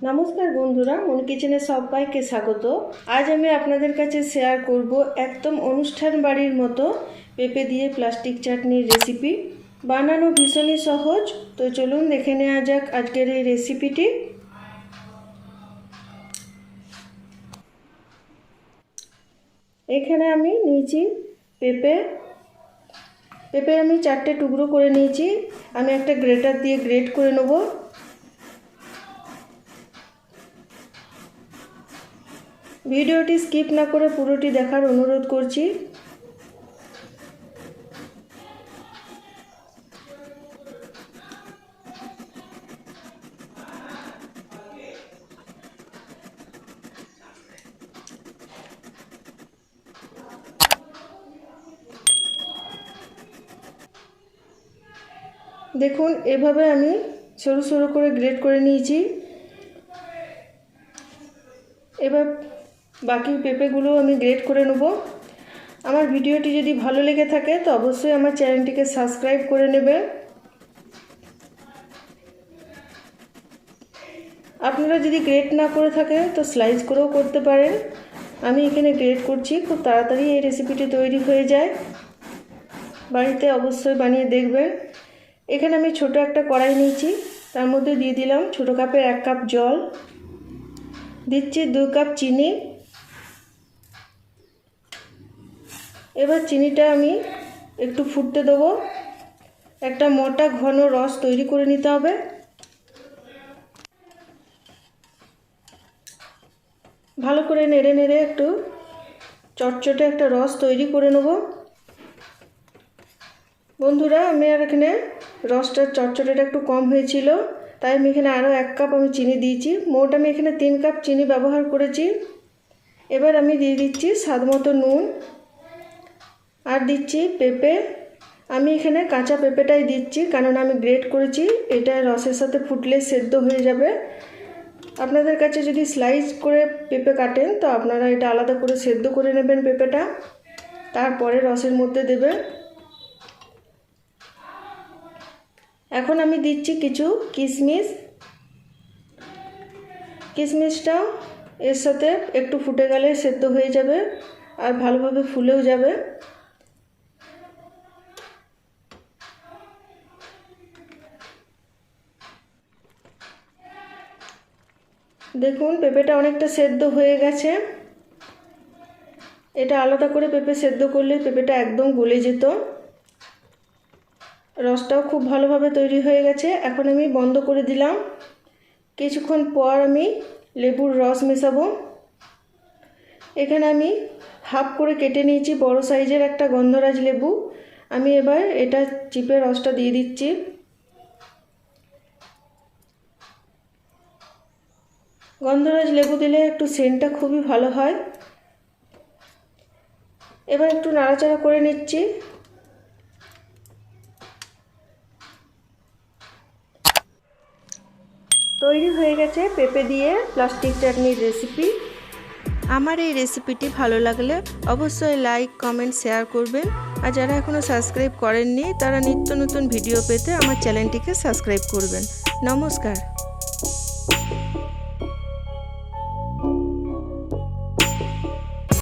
নমস্কার বন্ধুরা, মন কিচেনে সবাইকে স্বাগত। আজ আমি আপনাদের কাছে শেয়ার করব একদম অনুষ্ঠান বাড়ির মতো পেঁপে দিয়ে প্লাস্টিক চাটনির রেসিপি। বানানো ভীষণই সহজ, তো চলুন দেখে নেওয়া যাক আজকের এই রেসিপিটি। এখানে আমি নিয়েছি পেঁপে আমি 4টে টুকরো করে নিয়েছি। আমি একটা গ্রেটার দিয়ে গ্রেট করে নেব। ভিডিওটি স্কিপ না করে পুরোটি দেখার অনুরোধ করছি। দেখুন, এভাবে আমি সরু সরু করে গ্রেট করে নিয়েছি। এবার বাকি পেঁপেগুলো আমি গ্রেট করে নেব। আমার ভিডিওটি যদি ভালো লেগে থাকে তো অবশ্যই আমার চ্যানেলটিকে সাবস্ক্রাইব করে নেবেন। আপনারা যদি গ্রেট না করে থাকেন তো স্লাইস করেও করতে পারেন। আমি এখানে গ্রেট করছি, খুব তাড়াতাড়ি এই রেসিপিটি তৈরি হয়ে যায়। বাড়িতে অবশ্যই বানিয়ে দেখবেন। এখানে আমি ছোট একটা কড়াই নিয়েছি, তার মধ্যে দিয়ে দিলাম ছোট কাপের 1 কাপ জল, দিচ্ছি 2 কাপ চিনি। এবার চিনিটা আমি একটু ফুটতে দেবো। একটা মোটা ঘন রস তৈরি করে নিতে হবে। ভালো করে নেড়ে নেড়ে একটু চটচটে একটা রস তৈরি করে নেব। বন্ধুরা, আমি আর এখানে রসটার চটচটেটা একটু কম হয়েছিল, তাই আমি এখানে আরও 1 কাপ আমি চিনি দিয়েছি। মোট আমি এখানে 3 কাপ চিনি ব্যবহার করেছি। এবার আমি দিয়ে দিচ্ছি স্বাদ মতো নুন, আর দিচ্ছি পেঁপে। আমি এখানে কাঁচা পেঁপেটাই দিচ্ছি, কারণ আমি গ্রেট করেছি, এটা রসের সাথে ফুটলে সেদ্ধ হয়ে যাবে। আপনাদের কাছে যদি স্লাইস করে পেঁপে কাটেন তো আপনারা এটা আলাদা করে সেদ্ধ করে নেবেন পেঁপেটা, তারপরে রসের মধ্যে দেবেন। এখন আমি দিচ্ছি কিছু কিশমিশটা এর সাথে একটু ফুটে গেলে সেদ্ধ হয়ে যাবে আর ভালোভাবে ফুলেও যাবে। দেখুন, পেঁপেটা অনেকটা সেদ্ধ হয়ে গেছে। এটা আলাদা করে পেঁপে সেদ্ধ করলে পেঁপেটা একদম গলে যেত। রসটাও খুব ভালোভাবে তৈরি হয়ে গেছে। এখন আমি বন্ধ করে দিলাম। কিছুক্ষণ পর আমি লেবুর রস মেশাবো। এখানে আমি হাফ করে কেটে নিয়েছি বড় সাইজের একটা গন্ধরাজ লেবু। আমি এবার এটা চিপে রসটা দিয়ে দিচ্ছি। গন্ধরাজ লেবু দিলে একটু সেন্টটা খুবই ভালো হয়। এবার একটু নাড়াচাড়া করে নিচ্ছি। তৈরি হয়ে গেছে পেঁপে দিয়ে প্লাস্টিক চাটনির রেসিপি। আমার এই রেসিপিটি ভালো লাগলে অবশ্যই লাইক, কমেন্ট, শেয়ার করবেন। আর যারা এখনও সাবস্ক্রাইব করেননি তারা নিত্য নতুন ভিডিও পেতে আমার চ্যানেলটিকে সাবস্ক্রাইব করবেন। নমস্কার।